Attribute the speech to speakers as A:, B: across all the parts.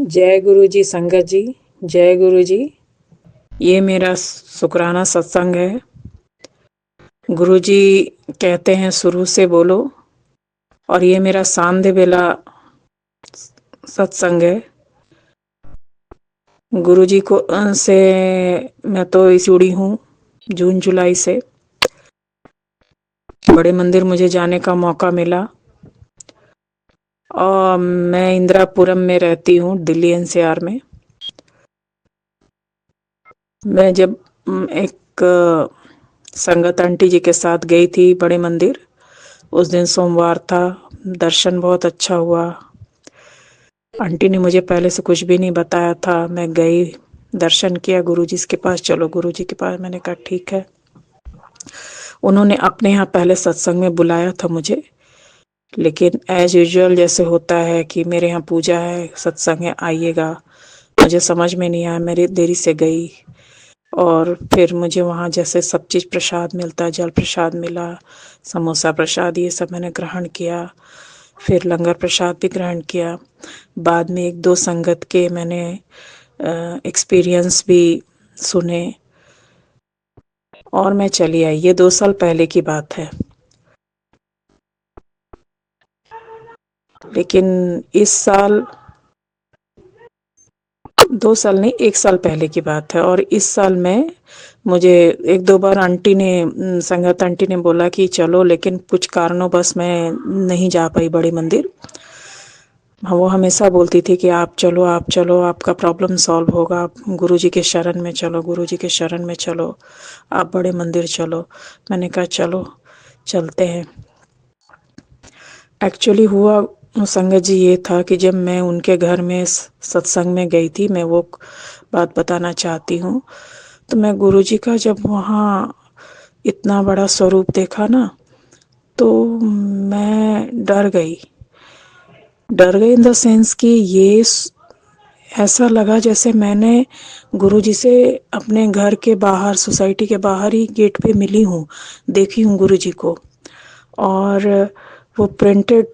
A: जय गुरु जी संगत जी। जय गुरु जी। ये मेरा शुक्राना सत्संग है। गुरु जी कहते हैं शुरू से बोलो, और ये मेरा सांध्य बेला सत्संग है। गुरु जी को से मैं तो जुड़ी हूँ जून जुलाई से। बड़े मंदिर मुझे जाने का मौका मिला और मैं इंदिरापुरम में रहती हूँ, दिल्ली एनसीआर में। मैं जब एक संगत आंटी जी के साथ गई थी बड़े मंदिर, उस दिन सोमवार था, दर्शन बहुत अच्छा हुआ। आंटी ने मुझे पहले से कुछ भी नहीं बताया था। मैं गई, दर्शन किया, गुरुजी के पास चलो, गुरुजी के पास। मैंने कहा ठीक है। उन्होंने अपने यहाँ पहले सत्संग में बुलाया था मुझे, लेकिन एज यूजुअल जैसे होता है कि मेरे यहाँ पूजा है, सत्संग है, आइएगा। मुझे समझ में नहीं आया, मेरी देरी से गई। और फिर मुझे वहाँ जैसे सब चीज़ प्रसाद मिलता है, जल प्रसाद मिला, समोसा प्रसाद, ये सब मैंने ग्रहण किया। फिर लंगर प्रसाद भी ग्रहण किया। बाद में एक दो संगत के मैंने एक्सपीरियंस भी सुने और मैं चली आई। ये 2 साल पहले की बात है। लेकिन इस साल, 2 साल नहीं, 1 साल पहले की बात है। और इस साल में मुझे एक दो बार आंटी ने, संगत आंटी ने बोला कि चलो, लेकिन कुछ कारणों बस मैं नहीं जा पाई बड़े मंदिर। वो हमेशा बोलती थी कि आप चलो, आप चलो, आपका प्रॉब्लम सॉल्व होगा, आप गुरुजी के शरण में चलो, गुरुजी के शरण में चलो, आप बड़े मंदिर चलो। मैंने कहा चलो, चलते हैं। एक्चुअली हुआ संगत जी ये था कि जब मैं उनके घर में सत्संग में गई थी, मैं वो बात बताना चाहती हूँ। तो मैं गुरुजी का जब वहाँ इतना बड़ा स्वरूप देखा ना, तो मैं डर गई। इन द सेंस कि ये ऐसा लगा जैसे मैंने गुरुजी से अपने घर के बाहर, सोसाइटी के बाहर ही गेट पे मिली हूँ, देखी हूँ गुरुजी को। और वो प्रिंटेड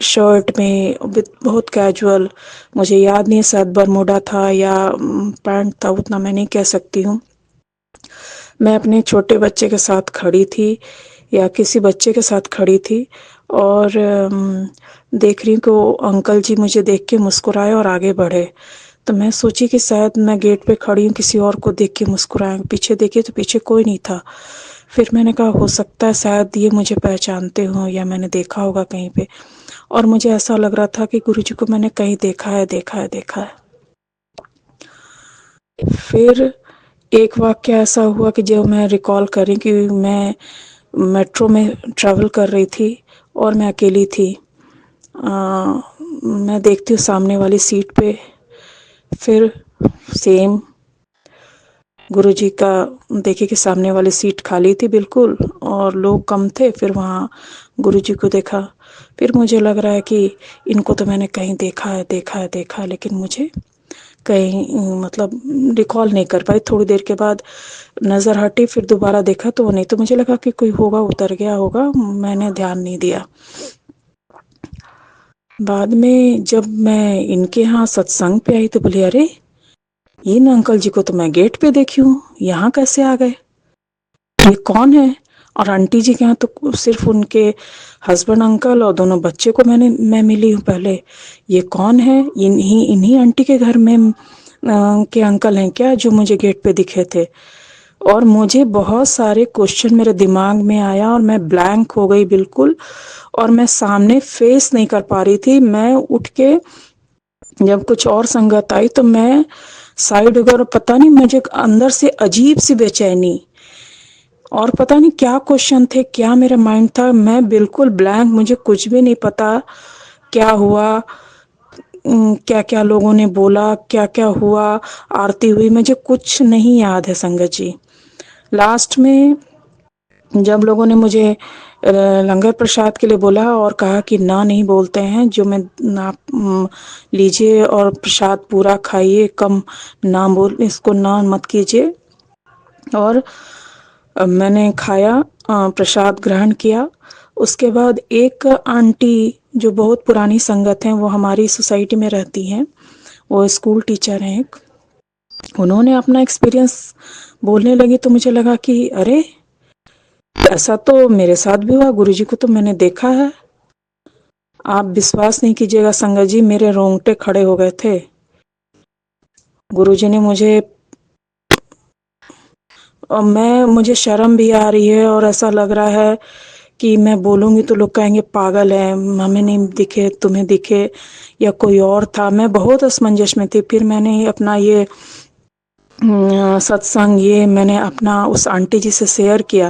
A: शर्ट में, बहुत कैजुअल, मुझे याद नहीं शायद बरमूडा था या पैंट था, उतना मैं नहीं कह सकती हूँ। मैं अपने छोटे बच्चे के साथ खड़ी थी या किसी बच्चे के साथ खड़ी थी, और देख रही हूँ कि वो अंकल जी मुझे देख के मुस्कुराए और आगे बढ़े। तो मैं सोची कि शायद मैं गेट पे खड़ी हूँ, किसी और को देख के मुस्कुराए। पीछे देखी तो पीछे कोई नहीं था। फिर मैंने कहा हो सकता है शायद ये मुझे पहचानते हों या मैंने देखा होगा कहीं पे। और मुझे ऐसा लग रहा था कि गुरुजी को मैंने कहीं देखा है, देखा है, देखा है। फिर एक वाक़या ऐसा हुआ कि जब मैं रिकॉल करी कि मैं मेट्रो में ट्रैवल कर रही थी और मैं अकेली थी। मैं देखती हूँ सामने वाली सीट पे, फिर सेम गुरुजी का देखे कि सामने वाली सीट खाली थी बिल्कुल और लोग कम थे। फिर वहाँ गुरुजी को देखा। फिर मुझे लग रहा है कि इनको तो मैंने कहीं देखा है, देखा है, देखा है, लेकिन मुझे कहीं मतलब रिकॉल नहीं कर पाई। थोड़ी देर के बाद नज़र हटी, फिर दोबारा देखा तो वो नहीं। तो मुझे लगा कि कोई होगा, उतर गया होगा, मैंने ध्यान नहीं दिया। बाद में जब मैं इनके यहाँ सत्संग पे आई तो बोली, अरे इन अंकल जी को तो मैं गेट पे देखी हूँ, यहाँ कैसे आ गए, ये कौन है? और आंटी जी के यहाँ तो सिर्फ उनके हस्बैंड अंकल और दोनों बच्चे को मैं मिली हूँ पहले। ये कौन है? इन्हीं आंटी के घर में के अंकल हैं क्या जो मुझे गेट पे दिखे थे? और मुझे बहुत सारे क्वेश्चन मेरे दिमाग में आया और मैं ब्लैंक हो गई बिल्कुल। और मैं सामने फेस नहीं कर पा रही थी। मैं उठ के, जब कुछ और संगत आई तो मैं साइड हो गई और पता नहीं मुझे अंदर से अजीब सी बेचैनी, और पता नहीं क्या क्वेश्चन थे, क्या मेरा माइंड था, मैं बिल्कुल ब्लैंक। मुझे कुछ भी नहीं पता क्या हुआ, क्या क्या लोगों ने बोला, क्या क्या हुआ, आरती हुई, मुझे कुछ नहीं याद है संगत जी। लास्ट में जब लोगों ने मुझे लंगर प्रसाद के लिए बोला और कहा कि ना नहीं बोलते हैं, जो मैं आप लीजिए और प्रसाद पूरा खाइए, कम ना बोल, इसको ना मत कीजिए। और मैंने खाया, प्रसाद ग्रहण किया। उसके बाद एक आंटी जो बहुत पुरानी संगत हैं, वो हमारी सोसाइटी में रहती हैं, वो स्कूल टीचर हैं एक। उन्होंने अपना एक्सपीरियंस बोलने लगी तो मुझे लगा कि अरे ऐसा तो मेरे साथ भी हुआ, गुरुजी को तो मैंने देखा है। आप विश्वास नहीं कीजिएगा संगत जी, मेरे रोंगटे खड़े हो गए थे। गुरुजी ने मुझे शर्म भी आ रही है और ऐसा लग रहा है कि मैं बोलूँगी तो लोग कहेंगे पागल है, हमें नहीं दिखे, तुम्हें दिखे या कोई और था। मैं बहुत असमंजस में थी। फिर मैंने अपना ये सत्संग ये मैंने अपना उस आंटी जी से शेयर किया।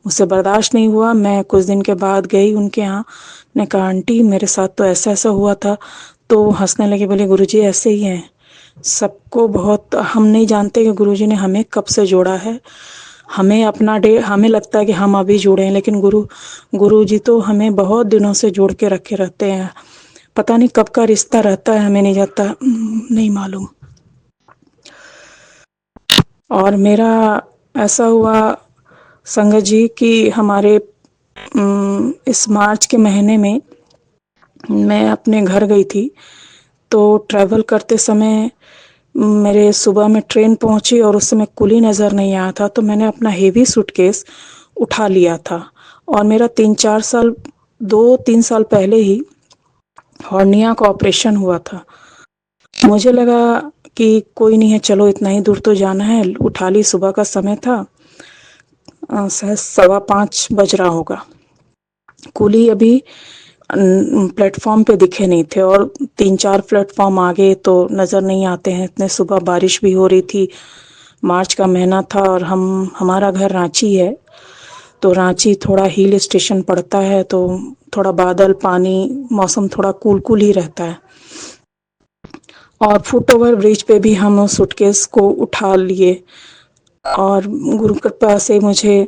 A: मुझसे बर्दाश्त नहीं हुआ। मैं कुछ दिन के बाद गई उनके यहाँ, ने कहा आंटी मेरे साथ तो ऐसा ऐसा हुआ था। तो हंसने लगे, बोले गुरुजी ऐसे ही हैं सबको। बहुत हम नहीं जानते कि गुरुजी ने हमें कब से जोड़ा है। हमें अपना हमें लगता है कि हम अभी जुड़े हैं, लेकिन गुरुजी तो हमें बहुत दिनों से जोड़ के रखे रहते हैं। पता नहीं कब का रिश्ता रहता है, हमें नहीं जाता, नहीं मालूम। और मेरा ऐसा हुआ संगत जी कि हमारे इस मार्च के महीने में मैं अपने घर गई थी। तो ट्रैवल करते समय मेरे सुबह में ट्रेन पहुंची और उस समय कुली नज़र नहीं आया था। तो मैंने अपना हेवी सूटकेस उठा लिया था। और मेरा 2-3 साल पहले ही हर्निया का ऑपरेशन हुआ था। मुझे लगा कि कोई नहीं है, चलो इतना ही दूर तो जाना है, उठा ली। सुबह का समय था, शायद 5:15 बज रहा होगा। कुली अभी प्लेटफॉर्म पे दिखे नहीं थे और 3-4 प्लेटफॉर्म आगे तो नज़र नहीं आते हैं इतने। सुबह बारिश भी हो रही थी, मार्च का महीना था और हमारा घर रांची है। तो रांची थोड़ा हिल स्टेशन पड़ता है, तो थोड़ा बादल पानी मौसम थोड़ा कूल कूल ही रहता है। और फुट ओवर ब्रिज पे भी हम उस सूटकेस को उठा लिए। और गुरु कृपा से मुझे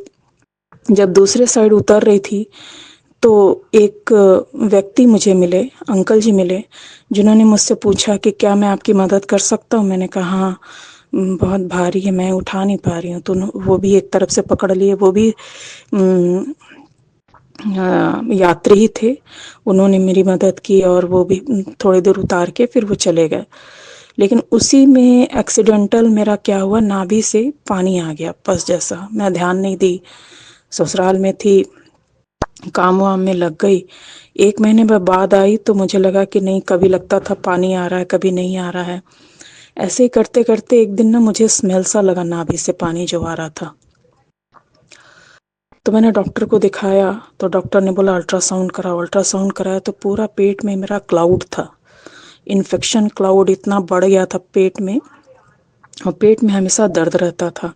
A: जब दूसरे साइड उतर रही थी तो एक व्यक्ति मुझे मिले, अंकल जी मिले, जिन्होंने मुझसे पूछा कि क्या मैं आपकी मदद कर सकता हूँ। मैंने कहा हाँ, बहुत भारी है, मैं उठा नहीं पा रही हूँ। तो वो भी एक तरफ से पकड़ लिए, वो भी यात्री ही थे। उन्होंने मेरी मदद की और वो भी थोड़ी देर उतार के फिर वो चले गए। लेकिन उसी में एक्सीडेंटल मेरा क्या हुआ, नाभि से पानी आ गया पस जैसा। मैं ध्यान नहीं दी, ससुराल में थी, काम वाम में लग गई। 1 महीने बाद आई तो मुझे लगा कि नहीं, कभी लगता था पानी आ रहा है, कभी नहीं आ रहा है। ऐसे ही करते करते एक दिन ना मुझे स्मेल सा लगा नाभि से पानी जो आ रहा था। तो मैंने डॉक्टर को दिखाया तो डॉक्टर ने बोला अल्ट्रासाउंड कराओ। अल्ट्रासाउंड कराया तो पूरा पेट में मेरा क्लाउड था, इन्फेक्शन क्लाउड इतना बढ़ गया था पेट में, और पेट में हमेशा दर्द रहता था।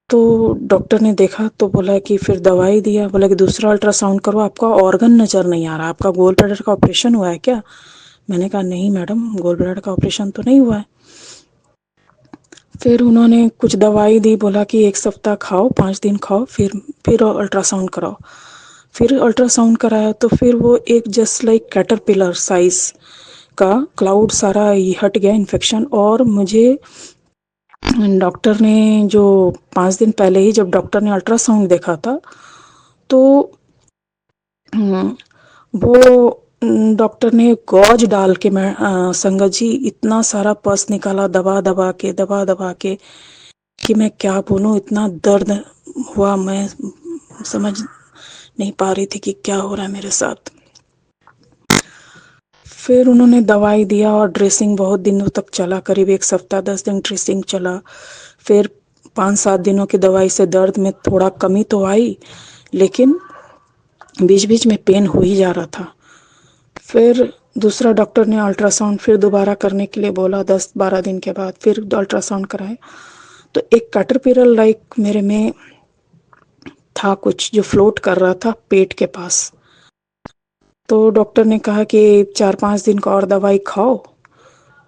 A: तो डॉक्टर ने देखा तो बोला कि फिर दवाई दिया, बोला कि दूसरा अल्ट्रासाउंड करो, आपका ऑर्गन नज़र नहीं आ रहा, आपका गोल ब्लैडर का ऑपरेशन हुआ है क्या। मैंने कहा नहीं मैडम, गोल ब्लैडर का ऑपरेशन तो नहीं हुआ है। फिर उन्होंने कुछ दवाई दी, बोला कि 1 सप्ताह खाओ, 5 दिन खाओ, फिर अल्ट्रासाउंड कराओ। फिर अल्ट्रासाउंड कराया तो फिर वो एक जस्ट लाइक कैटरपिलर साइज का क्लाउड सारा हट गया, इन्फेक्शन। और मुझे डॉक्टर ने जो 5 दिन पहले ही जब डॉक्टर ने अल्ट्रासाउंड देखा था तो वो डॉक्टर ने गॉज डाल के, मैं संगत जी इतना सारा पस निकाला दबा दबा के कि मैं क्या बोलूँ, इतना दर्द हुआ, मैं समझ नहीं पा रही थी कि क्या हो रहा है मेरे साथ। फिर उन्होंने दवाई दिया और ड्रेसिंग बहुत दिनों तक चला, करीब 1 सप्ताह 10 दिन ड्रेसिंग चला। फिर 5-7 दिनों की दवाई से दर्द में थोड़ा कमी तो आई, लेकिन बीच बीच में पेन हो ही जा रहा था। फिर दूसरा डॉक्टर ने अल्ट्रासाउंड फिर दोबारा करने के लिए बोला, 10-12 दिन के बाद फिर अल्ट्रासाउंड कराए तो एक कैटरपिलर लाइक मेरे में था कुछ जो फ्लोट कर रहा था पेट के पास। तो डॉक्टर ने कहा कि 4-5 दिन का और दवाई खाओ।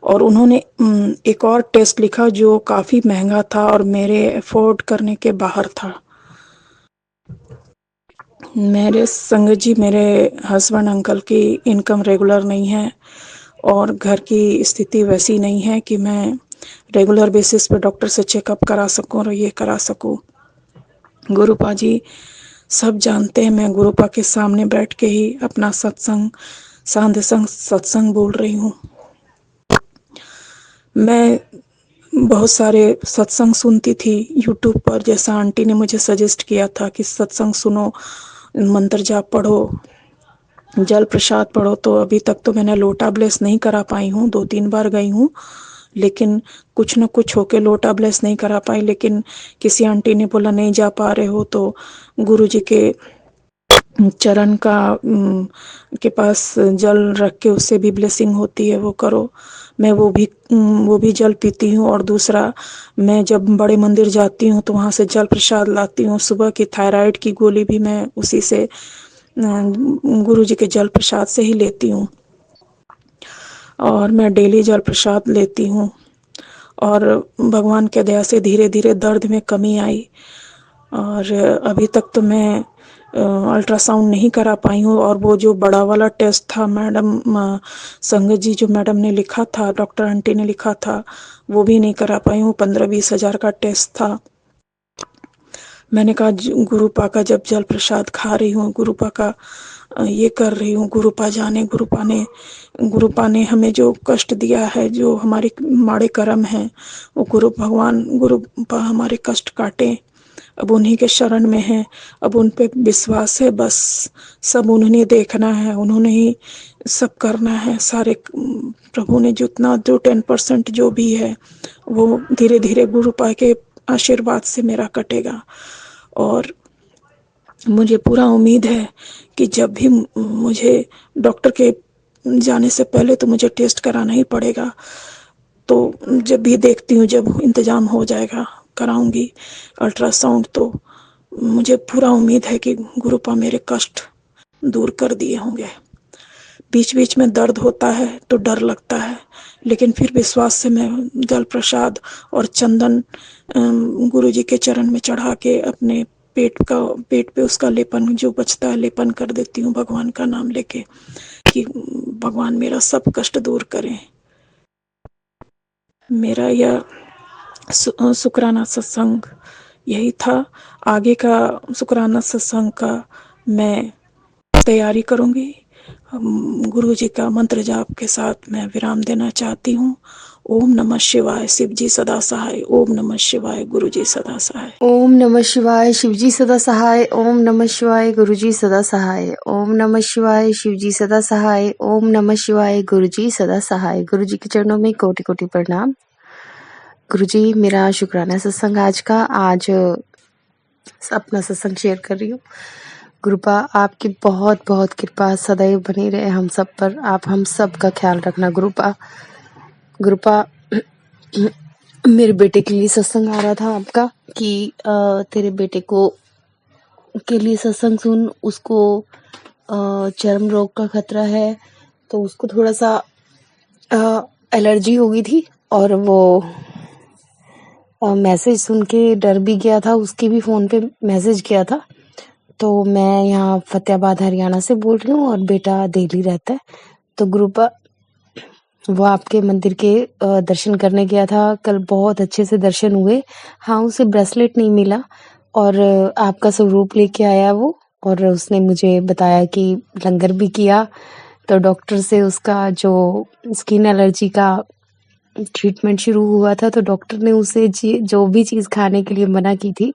A: और उन्होंने एक और टेस्ट लिखा जो काफ़ी महंगा था और मेरे अफोर्ड करने के बाहर था। मेरे संगत जी, मेरे हस्बैंड अंकल की इनकम रेगुलर नहीं है और घर की स्थिति वैसी नहीं है कि मैं रेगुलर बेसिस पे डॉक्टर से चेकअप करा सकूं और ये करा सकूं। गुरुपा जी सब जानते हैं, मैं गुरुपा के सामने बैठ के ही अपना सत्संग सांध्य संग सत्संग बोल रही हूँ। मैं बहुत सारे सत्संग सुनती थी यूट्यूब पर, जैसा आंटी ने मुझे सजेस्ट किया था कि सत्संग सुनो, मंत्र जाप पढ़ो, जल प्रसाद पढ़ो। तो अभी तक तो मैंने लोटा ब्लेस नहीं करा पाई हूँ, 2-3 बार गई हूँ, लेकिन कुछ न कुछ होके लोटा ब्लेस नहीं करा पाई। लेकिन किसी आंटी ने बोला नहीं जा पा रहे हो तो गुरु जी के चरण का के पास जल रख के उससे भी ब्लेसिंग होती है, वो करो। मैं वो भी जल पीती हूँ। और दूसरा, मैं जब बड़े मंदिर जाती हूँ तो वहाँ से जल प्रसाद लाती हूँ। सुबह की थायराइड की गोली भी मैं उसी से, गुरु जी के जल प्रसाद से ही लेती हूँ। और मैं डेली जल प्रसाद लेती हूँ। और भगवान के दया से धीरे धीरे दर्द में कमी आई। और अभी तक तो मैं अल्ट्रासाउंड नहीं करा पाई हूँ। और वो जो बड़ा वाला टेस्ट था मैडम संगत जी, जो मैडम ने लिखा था, डॉक्टर आंटी ने लिखा था, वो भी नहीं करा पाई हूँ। 15-20 हजार का टेस्ट था। मैंने कहा गुरुपा का जब जल प्रसाद खा रही हूँ, गुरुपा का ये कर रही हूँ, गुरुपा ने हमें जो कष्ट दिया है, जो हमारे माड़े कर्म हैं, वो गुरुपा हमारे कष्ट काटे। अब उन्हीं के शरण में है, अब उन पे विश्वास है, बस सब उन्होंने देखना है, उन्होंने ही सब करना है। सारे प्रभु ने जितना जो 10% जो भी है वो धीरे धीरे गुरुपा के आशीर्वाद से मेरा कटेगा। और मुझे पूरा उम्मीद है कि जब भी मुझे डॉक्टर के जाने से पहले तो मुझे टेस्ट कराना ही पड़ेगा। तो जब भी देखती हूँ, जब इंतजाम हो जाएगा कराऊंगी अल्ट्रासाउंड। तो मुझे पूरा उम्मीद है कि गुरुपा मेरे कष्ट दूर कर दिए होंगे। बीच बीच में दर्द होता है तो डर लगता है, लेकिन फिर विश्वास से मैं जल प्रसाद और चंदन गुरु जी के चरण में चढ़ा के अपने पेट पे उसका लेपन जो बचता है लेपन कर देती हूँ, भगवान का नाम लेके, कि भगवान मेरा सब कष्ट दूर करें। मेरा यह शुक्राना सत्संग यही था। आगे का शुक्राना सत्संग का मैं तैयारी करूंगी। गुरु जी का मंत्र जाप के साथ मैं विराम देना चाहती हूँ। ओम नमः शिवाय, शिव जी सदा सहाय। ओम नमः शिवाय, गुरु जी सदा सहाय।
B: ओम नमः शिवाय, शिवजी सदा सहाय। ओम नमः शिवाय, गुरुजी सदा सहाय। ओम नमः शिवाय, शिवजी सदा सहाय। ओम नमः शिवाय, गुरुजी सदा सहाय। गुरुजी के चरणों में कोटि कोटि प्रणाम। गुरुजी, मेरा शुक्राना सत्संग आज अपना सत्संग शेयर कर रही हूँ। गुरुपा, आपकी बहुत बहुत कृपा सदैव बनी रहे हम सब पर। आप हम सब का ख्याल रखना गुरुपा। मेरे बेटे के लिए सत्संग आ रहा था आपका कि तेरे बेटे को के लिए सत्संग सुन, उसको चर्म रोग का खतरा है, तो उसको थोड़ा सा एलर्जी हो गई थी और वो मैसेज सुन के डर भी गया था। उसके भी फोन पे मैसेज किया था। तो मैं यहाँ फतेहाबाद हरियाणा से बोल रही हूँ और बेटा दिल्ली रहता है। तो ग्रुपा, वो आपके मंदिर के दर्शन करने गया था कल, बहुत अच्छे से दर्शन हुए। हाँ, उसे ब्रेसलेट नहीं मिला और आपका स्वरूप लेके आया वो, और उसने मुझे बताया कि लंगर भी किया। तो डॉक्टर से उसका जो स्किन एलर्जी का ट्रीटमेंट शुरू हुआ था, तो डॉक्टर ने उसे जो भी चीज खाने के लिए मना की थी,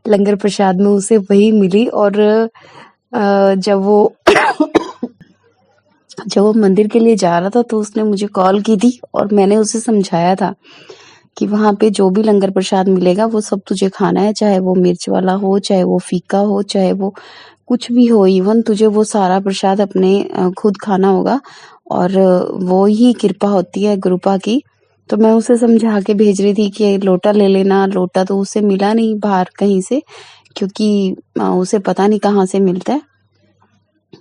B: लंगर प्रसाद में उसे वही मिली। और जब वो मंदिर के लिए जा रहा था तो उसने मुझे कॉल की थी और मैंने उसे समझाया था कि वहां पे जो भी लंगर प्रसाद मिलेगा वो सब तुझे खाना है, चाहे वो मिर्च वाला हो, चाहे वो फीका हो, चाहे वो कुछ भी हो, इवन तुझे वो सारा प्रसाद अपने खुद खाना होगा। और वो ही कृपा होती है गुरुपा की। तो मैं उसे समझा के भेज रही थी कि लोटा ले लेना। लोटा तो उसे मिला नहीं बाहर कहीं से, क्योंकि उसे पता नहीं कहाँ से मिलता है।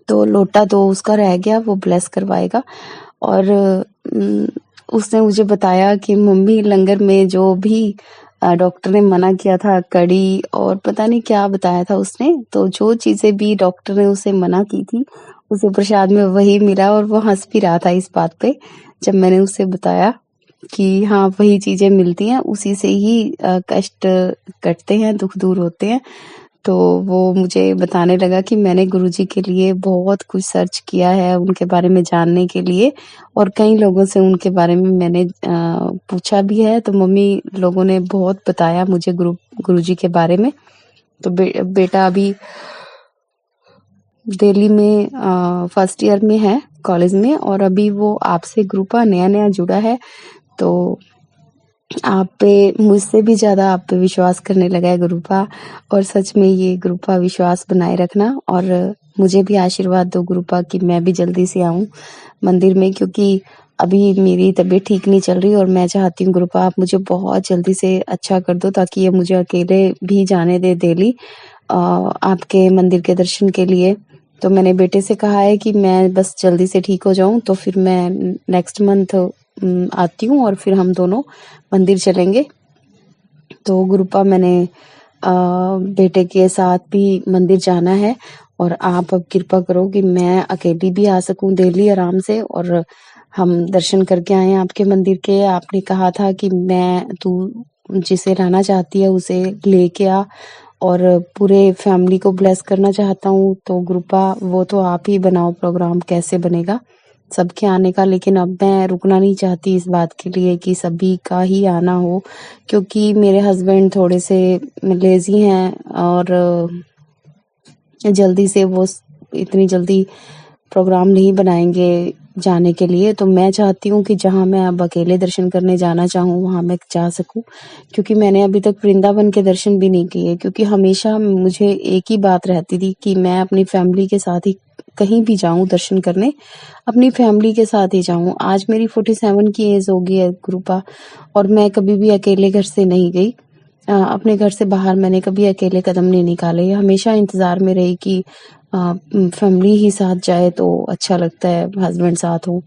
B: तो लोटा तो उसका रह गया, वो ब्लेस करवाएगा। और उसने मुझे बताया कि मम्मी, लंगर में जो भी डॉक्टर ने मना किया था, कड़ी और पता नहीं क्या बताया था उसने, तो जो चीजें भी डॉक्टर ने उसे मना की थी उसे प्रसाद में वही मिला। और वो हंस भी रहा था इस बात पे जब मैंने उसे बताया कि हाँ, वही चीजें मिलती हैं, उसी से ही कष्ट कटते हैं, दुख दूर होते हैं। तो वो मुझे बताने लगा कि मैंने गुरुजी के लिए बहुत कुछ सर्च किया है उनके बारे में जानने के लिए, और कई लोगों से उनके बारे में मैंने पूछा भी है। तो मम्मी लोगों ने बहुत बताया मुझे गुरुजी के बारे में। तो बेटा अभी दिल्ली में फर्स्ट ईयर में है कॉलेज में, और अभी वो आपसे ग्रुपा नया जुड़ा है। तो आप पे मुझसे भी ज़्यादा आप पे विश्वास करने लगा है गुरुपा, और सच में ये गुरुपा विश्वास बनाए रखना, और मुझे भी आशीर्वाद दो गुरुपा कि मैं भी जल्दी से आऊं मंदिर में, क्योंकि अभी मेरी तबीयत ठीक नहीं चल रही और मैं चाहती हूँ गुरुपा आप मुझे बहुत जल्दी से अच्छा कर दो, ताकि ये मुझे अकेले भी जाने दे दिल्ली आपके मंदिर के दर्शन के लिए। तो मैंने बेटे से कहा है कि मैं बस जल्दी से ठीक हो जाऊं तो फिर मैं नेक्स्ट मंथ आती हूँ और फिर हम दोनों मंदिर चलेंगे। तो गुरुपा मैंने बेटे के साथ भी मंदिर जाना है, और आप अब कृपा करो कि मैं अकेली भी आ सकूं दिल्ली आराम से, और हम दर्शन करके आए आपके मंदिर के। आपने कहा था कि तू जिसे लाना चाहती है उसे लेके आ, और पूरे फैमिली को ब्लेस करना चाहता हूँ। तो गुरुपा वो तो आप ही बनाओ प्रोग्राम कैसे बनेगा सबके आने का, लेकिन अब मैं रुकना नहीं चाहती इस बात के लिए कि सभी का ही आना हो, क्योंकि मेरे हस्बैंड थोड़े से लेजी हैं और जल्दी से वो इतनी जल्दी प्रोग्राम नहीं बनाएंगे जाने के लिए। तो मैं चाहती हूँ कि जहाँ मैं अब अकेले दर्शन करने जाना चाहूँ वहाँ मैं जा सकूँ, क्योंकि मैंने अभी तक वृंदावन के दर्शन भी नहीं किए, क्योंकि हमेशा मुझे एक ही बात रहती थी कि मैं अपनी फैमिली के साथ ही कहीं भी जाऊं दर्शन करने, अपनी फैमिली के साथ ही जाऊं। आज मेरी 47 की एज हो गई है गुरुपा, और मैं कभी भी अकेले घर से नहीं गई। अपने घर से बाहर मैंने कभी अकेले कदम नहीं निकाले, हमेशा इंतजार में रही कि फैमिली ही साथ जाए तो अच्छा लगता है, हस्बैंड साथ हो।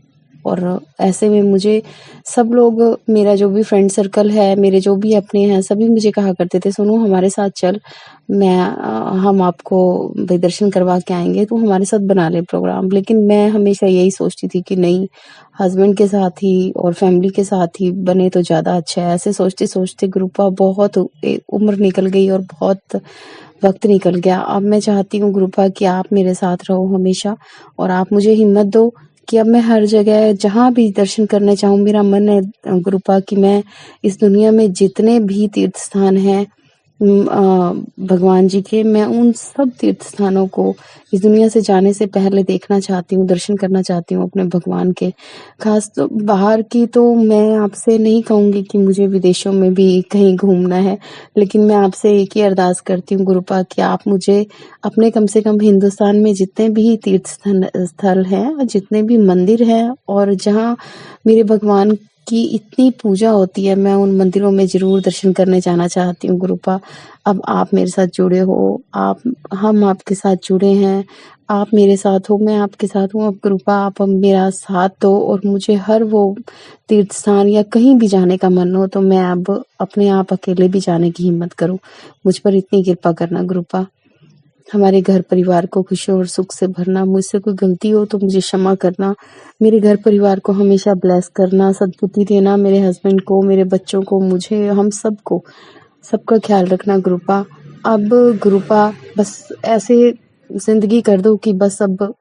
B: और ऐसे में मुझे सब लोग, मेरा जो भी फ्रेंड सर्कल है, मेरे जो भी अपने हैं, सभी मुझे कहा करते थे सोनू हमारे साथ चल, हम आपको भाई दर्शन करवा के आएंगे, तो हमारे साथ बना ले प्रोग्राम। लेकिन मैं हमेशा यही सोचती थी कि नहीं, हस्बैंड के साथ ही और फैमिली के साथ ही बने तो ज्यादा अच्छा है। ऐसे सोचते सोचते ग्रुपा बहुत उम्र निकल गई और बहुत वक्त निकल गया। अब मैं चाहती हूँ गुरुपा कि आप मेरे साथ रहो हमेशा, और आप मुझे हिम्मत दो कि अब मैं हर जगह जहाँ भी दर्शन करना चाहूँ। मेरा मन है गुरुपा कि मैं इस दुनिया में जितने भी तीर्थ स्थान हैं भगवान जी के, मैं उन सब तीर्थ स्थानों को इस दुनिया से जाने से पहले देखना चाहती हूँ, दर्शन करना चाहती हूँ अपने भगवान के। खास तो बाहर की तो मैं आपसे नहीं कहूंगी कि मुझे विदेशों में भी कहीं घूमना है, लेकिन मैं आपसे एक ही अरदास करती हूँ गुरुपा कि आप मुझे अपने कम से कम हिंदुस्तान में जितने भी तीर्थ स्थल हैं, जितने भी मंदिर हैं, और जहाँ मेरे भगवान की इतनी पूजा होती है, मैं उन मंदिरों में जरूर दर्शन करने जाना चाहती हूँ गुरुपा। अब आप मेरे साथ जुड़े हो, हम आपके साथ जुड़े हैं, आप मेरे साथ हो, मैं आपके साथ हूँ। अब गुरुपा आप अब मेरा साथ दो, और मुझे हर वो तीर्थ स्थान या कहीं भी जाने का मन हो तो मैं अब अपने आप अकेले भी जाने की हिम्मत करूँ। मुझ पर इतनी कृपा करना गुरुपा, हमारे घर परिवार को खुशियों और सुख से भरना। मुझसे कोई गलती हो तो मुझे क्षमा करना, मेरे घर परिवार को हमेशा ब्लेस करना, सद्बुद्धि देना, मेरे हस्बैंड को, मेरे बच्चों को, मुझे, हम सबको, सबका ख्याल रखना गुरुपा। अब गुरुपा बस ऐसे जिंदगी कर दो कि बस अब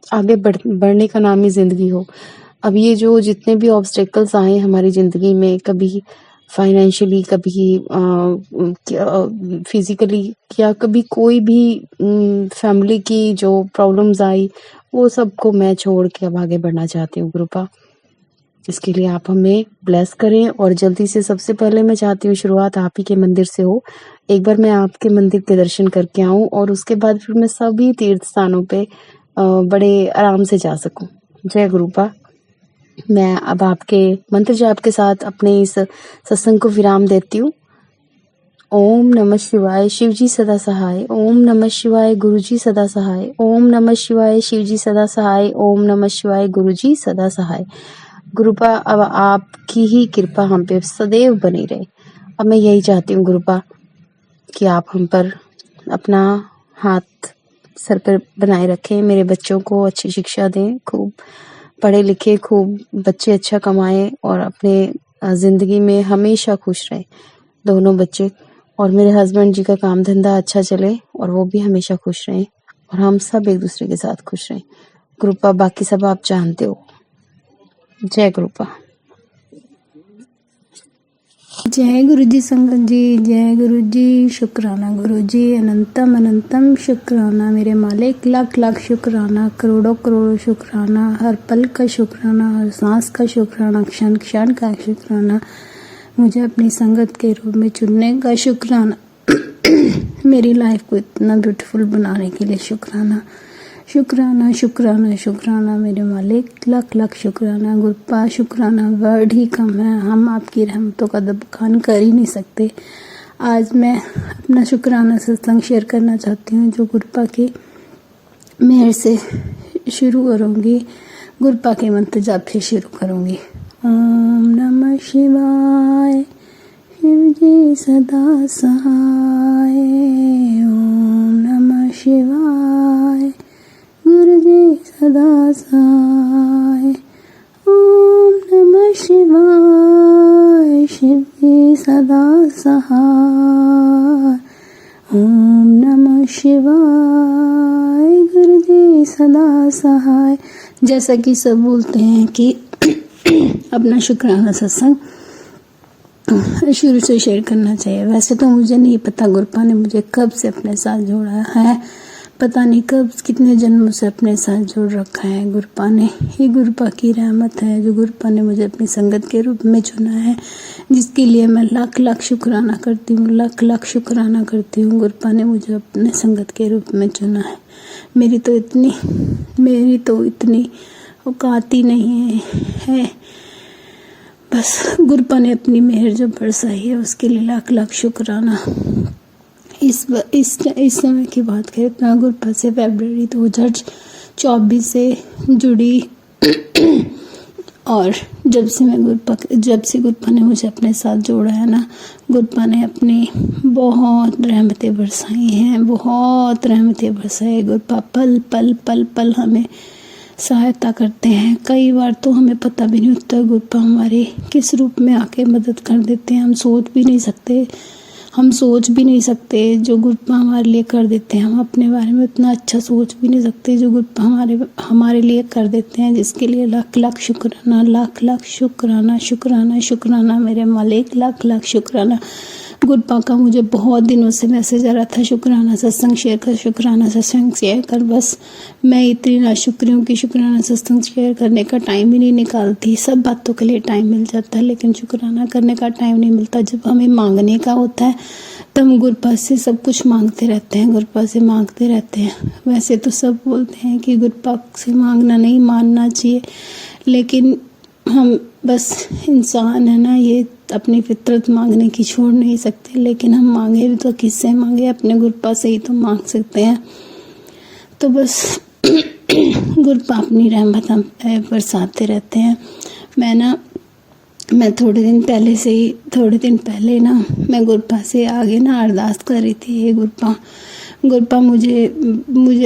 B: आगे बढ़ने का नाम ही जिंदगी हो। अब ये जो जितने भी ऑब्स्टेकल्स आए हमारी जिंदगी में, कभी फाइनेंशियली, कभी फिजिकली, या कभी कोई भी फैमिली की जो प्रॉब्लम्स आई, वो सबको मैं छोड़ के अब आगे बढ़ना चाहती हूँ गुरुपा। इसके लिए आप हमें ब्लेस करें, और जल्दी से सबसे पहले मैं चाहती हूँ शुरुआत आप ही के मंदिर से हो। एक बार मैं आपके मंदिर के दर्शन करके आऊं, और उसके बाद फिर मैं सभी तीर्थ स्थानों पे बड़े आराम से जा सकूं। जय गुरुपा। मैं अब आपके मंत्र जाप के साथ अपने इस सत्संग को विराम देती हूँ। ओम नमः शिवाय, शिवजी सदा सहाय। ओम नमः शिवाय, गुरुजी सदा सहाय। ओम नमः शिवाय, शिवजी सदा सहाय। ओम नमः शिवाय, गुरुजी सदा सहाय। गुरुपा अब आपकी ही कृपा हम पे सदैव बनी रहे। अब मैं यही चाहती हूँ गुरुपा कि आप हम पर अपना हाथ सर पर बनाए रखें, मेरे बच्चों को अच्छी शिक्षा दें, खूब पढ़े लिखे, खूब बच्चे अच्छा कमाएं, और अपने जिंदगी में हमेशा खुश रहें दोनों बच्चे। और मेरे हस्बैंड जी का काम धंधा अच्छा चले और वो भी हमेशा खुश रहें और हम सब एक दूसरे के साथ खुश रहें। कृपा बाकी सब आप जानते हो। जय कृपा।
C: जय गुरु जी संगत जी, जय गुरु जी। शुक्राना गुरु जी, अनंतम अनंतम शुक्राना मेरे मालिक, लाख लाख शुक्राना, करोड़ों करोड़ों शुक्राना, हर पल का शुक्राना, हर सांस का शुक्राना, क्षण क्षण का शुक्राना, मुझे अपनी संगत के रूप में चुनने का शुक्राना, मेरी लाइफ को इतना ब्यूटीफुल बनाने के लिए शुक्राना शुक्राना शुक्राना शुक्राना मेरे मालिक, लाख लाख शुक्राना। गुरुपा शुक्राना वर्ड ही कम है, हम आपकी रहमतों का बखान कर ही नहीं सकते। आज मैं अपना शुक्राना सत्संग शेयर करना चाहती हूँ जो गुरुपा की मेहर से शुरू करूँगी, गुरुपा के मंत्र जाप से शुरू करूँगी। ओम नमः शिवाय, शिव जी सदा सहाय। ओम नमः शिवाय, गुरु जी सदा सहाय। ओम नमः शिवाय, शिव जी सदा सहाय। ओम नमः शिवाय, गुरु जी सदा सहाय। जैसा कि सब बोलते हैं कि अपना शुक्राना सत्संग शुरू से शेयर करना चाहिए। वैसे तो मुझे नहीं पता गुरुपा ने मुझे कब से अपने साथ जोड़ा है, पता नहीं कब कितने जन्मों से अपने साथ जोड़ रखा है गुरुपा ने। ये गुरुपा की रहमत है जो गुरुपा ने मुझे अपनी संगत के रूप में चुना है, जिसके लिए मैं लाख लाख शुक्राना करती हूँ, लाख लाख शुक्राना करती हूँ। गुरुपा ने मुझे अपने संगत के रूप में चुना है। मेरी तो इतनी औकात ही नहीं है, बस गुरुपा ने अपनी मेहर जो बरसाई है उसके लिए लाख लाख शुक्राना। इस समय की बात करें तो मैं गुरुपा से फरवरी 2024 से जुड़ी और जब से गुरुपा ने मुझे अपने साथ जोड़ा है ना, गुरुपा ने अपनी बहुत रहमतें बरसाई हैं, बहुत रहमतें बरसाई। गुरुपा पल पल पल पल हमें सहायता करते हैं। कई बार तो हमें पता भी नहीं होता गुरुपा हमारी किस रूप में आके मदद कर देते हैं। हम सोच भी नहीं सकते जो गुरुपा हमारे लिए कर देते हैं। हम अपने बारे में उतना अच्छा सोच भी नहीं सकते जो गुरुपा हमारे लिए कर देते हैं, जिसके लिए लाख लाख शुक्राना, लाख लाख शुक्राना शुक्राना शुक्राना मेरे मालिक, लाख लाख शुक्राना। गुरुपा का मुझे बहुत दिनों से मैसेज आ रहा था शुक्राना सत्संग शेयर कर, शुक्राना सत्संग शेयर कर। बस मैं इतनी नाशुक्र हूँ कि शुक्राना सत्संग शेयर करने का टाइम ही नहीं निकालती। सब बातों के लिए टाइम मिल जाता है लेकिन शुक्राना करने का टाइम नहीं मिलता। जब हमें मांगने का होता है तो हम गुरुपा से सब कुछ मांगते रहते हैं, गुरुपा से मांगते रहते हैं। वैसे तो सब बोलते हैं कि गुरुपा से मांगना नहीं, मानना चाहिए, लेकिन हम बस इंसान है ना, ये अपनी फितरत मांगने की छोड़ नहीं सकते। लेकिन हम मांगे भी तो किससे मांगे, अपने गुरुपा से ही तो मांग सकते हैं। तो बस गुरुपा अपनी रहमत हम बरसाते रहते हैं। मैं थोड़े दिन पहले ना मैं गुरुपा से आगे ना अरदास कर रही थी। ये गुरुपा मुझे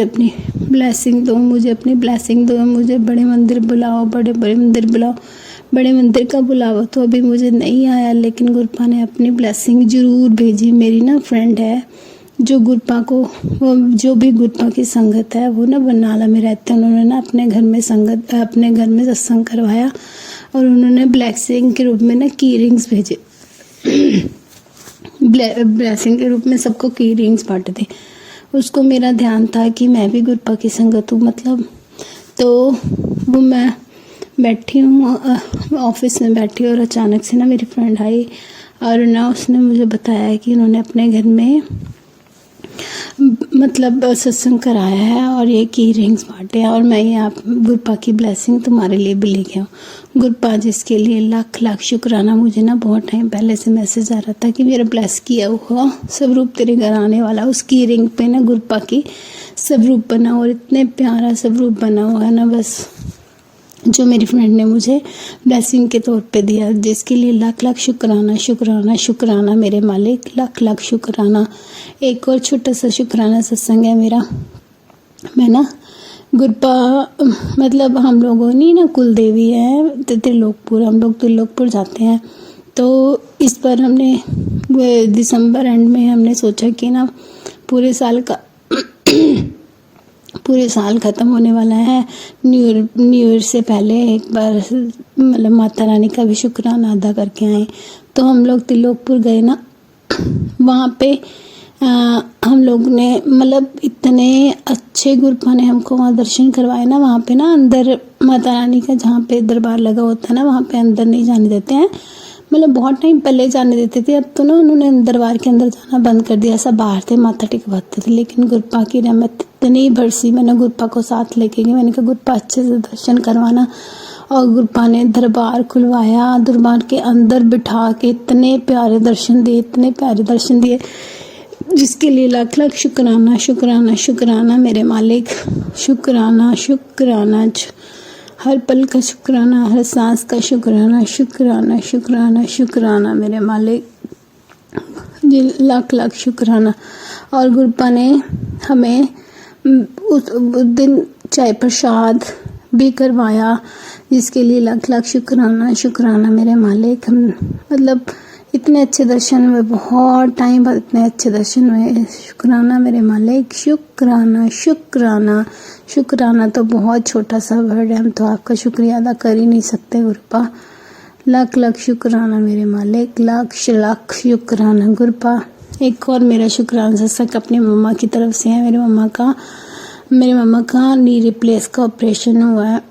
C: अपनी ब्लेसिंग दो, मुझे बड़े मंदिर बुलाओ, बड़े मंदिर बुलाओ। बड़े मंदिर का बुलावा तो अभी मुझे नहीं आया, लेकिन गुरुपा ने अपनी ब्लेसिंग ज़रूर भेजी। मेरी ना फ्रेंड है जो भी गुरुपा की संगत है वो ना बरनाला में रहते हैं। उन्होंने ना अपने घर में सत्संग करवाया और उन्होंने ब्लेसिंग के रूप में ना की रिंग्स भेजे। ब्लेसिंग के रूप में सबको की रिंग्स बांटे थे। उसको मेरा ध्यान था कि मैं भी गुरुपा की संगत हूँ, तो वो मैं बैठी हूँ ऑफिस में बैठी और अचानक से ना मेरी फ्रेंड आई और ना उसने मुझे बताया कि उन्होंने अपने घर में सत्संग कराया है और ये की रिंग्स बांटे हैं और मैं यहाँ गुरुपा की ब्लेसिंग तुम्हारे लिए भी लेके आऊँ। गुरुपा जिसके लिए लाख लाख शुक्राना। मुझे ना बहुत टाइम पहले से मैसेज आ रहा था कि मेरा ब्लेस किया हुआ स्वरूप तेरे घर आने वाला। उस की रिंग पे ना गुरुपा की स्वरूप बना और इतने प्यारा स्वरूप बना हुआ है ना, बस जो मेरी फ्रेंड ने मुझे ब्लेसिंग के तौर पे दिया, जिसके लिए लाख लाख शुक्राना शुक्राना शुक्राना मेरे मालिक, लाख लाख शुक्राना। एक और छोटा सा शुक्राना सत्संग है मेरा। मैं ना गुरुपा हम लोगों ने ना कुल देवी है त्रिलोकपुर, हम लोग त्रिलोकपुर जाते हैं। तो इस पर हमने दिसंबर एंड में हमने सोचा कि ना पूरे साल ख़त्म होने वाला है, न्यू ईयर से पहले एक बार मतलब माता रानी का भी शुक्राना अदा करके आए। तो हम लोग त्रिलोकपुर गए ना, वहाँ पे हम लोग ने मतलब इतने अच्छे गुरुपा ने हमको वहाँ दर्शन करवाए ना। वहाँ पे ना अंदर माता रानी का जहाँ पे दरबार लगा होता है ना, वहाँ पे अंदर नहीं जाने देते हैं। मतलब बहुत टाइम पहले जाने देते थे, अब तो ना उन्होंने दरबार के अंदर जाना बंद कर दिया। सब बाहर थे माथा टेकवाते थे, लेकिन गुरुपा की रहमत इतनी बरसी। मैंने गुरुपा को साथ लेके गई, मैंने कहा गुरुपा अच्छे से दर्शन करवाना। और गुरुपा ने दरबार खुलवाया, दरबार के अंदर बिठा के इतने प्यारे दर्शन दिए, इतने प्यारे दर्शन दिए, जिसके लिए लाख लाख शुक्राना शुक्राना शुक्राना मेरे मालिक। शुक्राना शुक्राना हर पल का शुक्राना, हर सांस का शुक्राना शुक्राना शुक्राना शुक्राना मेरे मालिक जी, लाख लाख शुक्राना। और गुरुपा ने हमें उस दिन चाय प्रसाद भी करवाया, जिसके लिए लाख लाख शुक्राना शुक्राना मेरे मालिक। हम मतलब इतने अच्छे दर्शन हुए, बहुत टाइम बाद इतने अच्छे दर्शन हुए। शुक्राना मेरे मालिक, शुक्राना शुक्राना शुक्राना तो बहुत छोटा सा वर्ड है, हम तो आपका शुक्रिया अदा कर ही नहीं सकते गुरुपा। लाख लाख शुक्राना मेरे मालिक, लाख लाख शुक्राना गुरुपा। एक और मेरा शुक्राना सत्संग अपनी मम्मा की तरफ से है। मेरे मम्मा का नी रिप्लेस का ऑपरेशन हुआ है,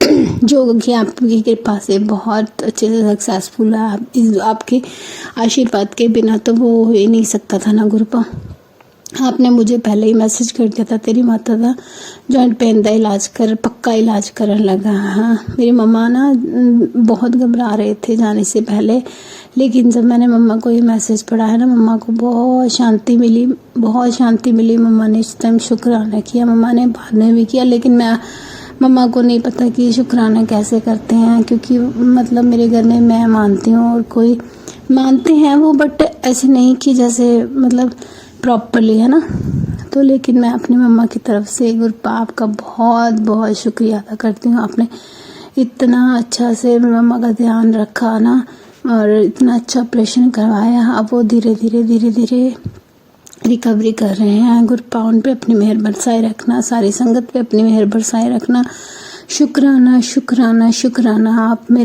C: जो कि आपकी कृपा से बहुत अच्छे से सक्सेसफुल है। आपके आशीर्वाद के बिना तो वो हो ही नहीं सकता था ना गुरुपा। आपने मुझे पहले ही मैसेज कर दिया था, तेरी माता का जॉइंट पेन का इलाज कर, पक्का इलाज करने लगा। हाँ, मेरी मम्मा ना बहुत घबरा रहे थे जाने से पहले, लेकिन जब मैंने मम्मा को ये मैसेज पढ़ा है ना, मम्मा को बहुत शांति मिली, बहुत शांति मिली। मम्मा ने इस टाइम शुक्राना किया, मम्मा ने बाद में भी किया, लेकिन मम्मा को नहीं पता कि शुक्राना कैसे करते हैं, क्योंकि मतलब मेरे घर में मैं मानती हूँ और कोई मानते हैं वो, बट ऐसे नहीं कि जैसे मतलब प्रॉपरली, है ना। तो लेकिन मैं अपनी मम्मा की तरफ से गुरुपा आपका बहुत बहुत शुक्रिया अदा करती हूँ। आपने इतना अच्छा से मम्मा का ध्यान रखा ना, और इतना अच्छा ऑपरेशन करवाया। अब वो धीरे धीरे रिकवरी कर रहे हैं। गुरुपा उन पे अपनी मेहर बरसाए रखना, सारी संगत पे अपनी मेहर बरसाए रखना। शुक्राना शुक्राना शुक्राना। आपने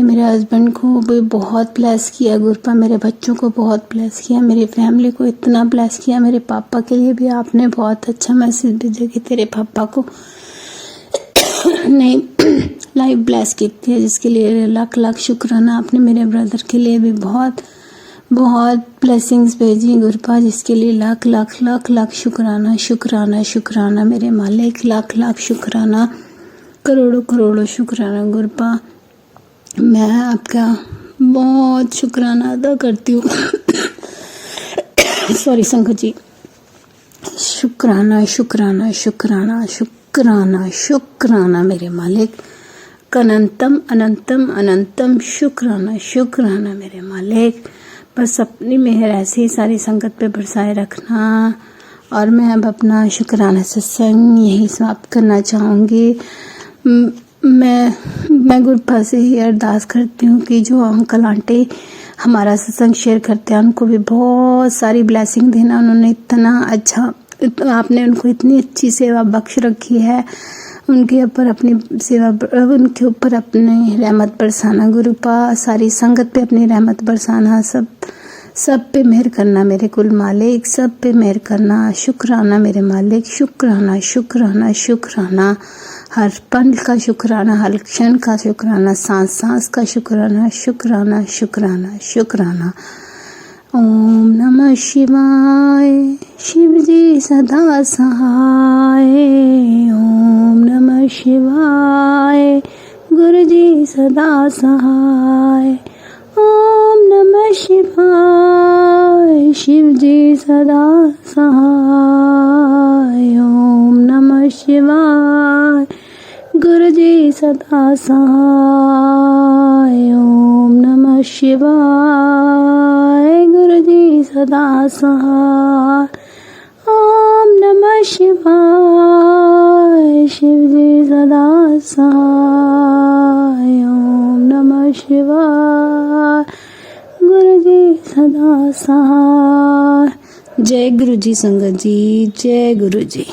C: मेरे हस्बैंड को भी बहुत ब्लेस किया गुरुपा, मेरे बच्चों को बहुत ब्लेस किया, मेरी फैमिली को इतना ब्लेस किया। मेरे पापा के लिए भी आपने बहुत अच्छा मैसेज भेजा कि तेरे पापा को नहीं लाइफ ब्लेस की है, जिसके लिए लाख लाख शुक्राना। आपने मेरे ब्रदर के लिए भी बहुत बहुत ब्लेसिंग्स भेजी गुरुपा, जिसके लिए लाख लाख लाख लाख शुक्राना शुक्राना शुक्राना मेरे मालिक। लाख लाख शुक्राना, करोड़ों करोड़ों शुक्राना गुरुपा। मैं आपका बहुत शुक्राना अदा करती हूँ। सॉरी संगत जी। शुक्राना शुक्राना शुक्राना शुक्राना शुक्राना मेरे मालिक। अनंतम अनंतम अनंतम शुक्राना शुक्राना मेरे मालिक। बस अपनी मेहर ऐसे ही सारी संगत पे बरसाए रखना। और मैं अब अपना शुक्राना सत्संग यही समाप्त करना चाहूँगी। मैं गुरुपा से ही अरदास करती हूँ कि जो अंकल आंटी हमारा सत्संग शेयर करते हैं, उनको भी बहुत सारी ब्लेसिंग देना। उन्होंने इतना अच्छा, आपने उनको इतनी अच्छी सेवा बख्श रखी है, उनके ऊपर अपनी सेवा, उनके ऊपर अपनी रहमत बरसाना गुरुपा। सारी संगत पे अपनी रहमत बरसाना, सब पे मेहर करना मेरे कुल मालिक, सब पे मेहर करना। शुक्राना मेरे मालिक, शुक्राना शुक्राना शुक्राना। हर पल का शुक्राना, हर क्षण का शुक्राना, सांस सांस का शुक्राना शुक्राना शुक्राना शुक्राना। ओम नमः शिवाय, शिव जी सदा सहाय। ओम नमः शिवाय, गुरु जी सदा सहाय। ओम नमः शिवाय, शिव जी सदा सहाय। ओम नमः शिवाय, गुरु जी सदा सहाय। ओम नमः शिवाय, गुरु जी सदा सहाय। ओम नमः शिवाय, शिव जी सदा सहाय। ओम नमः शिवाय, गुरु जी सदा सहाय। जय गुरु जी संगत जी, जय गुरु जी।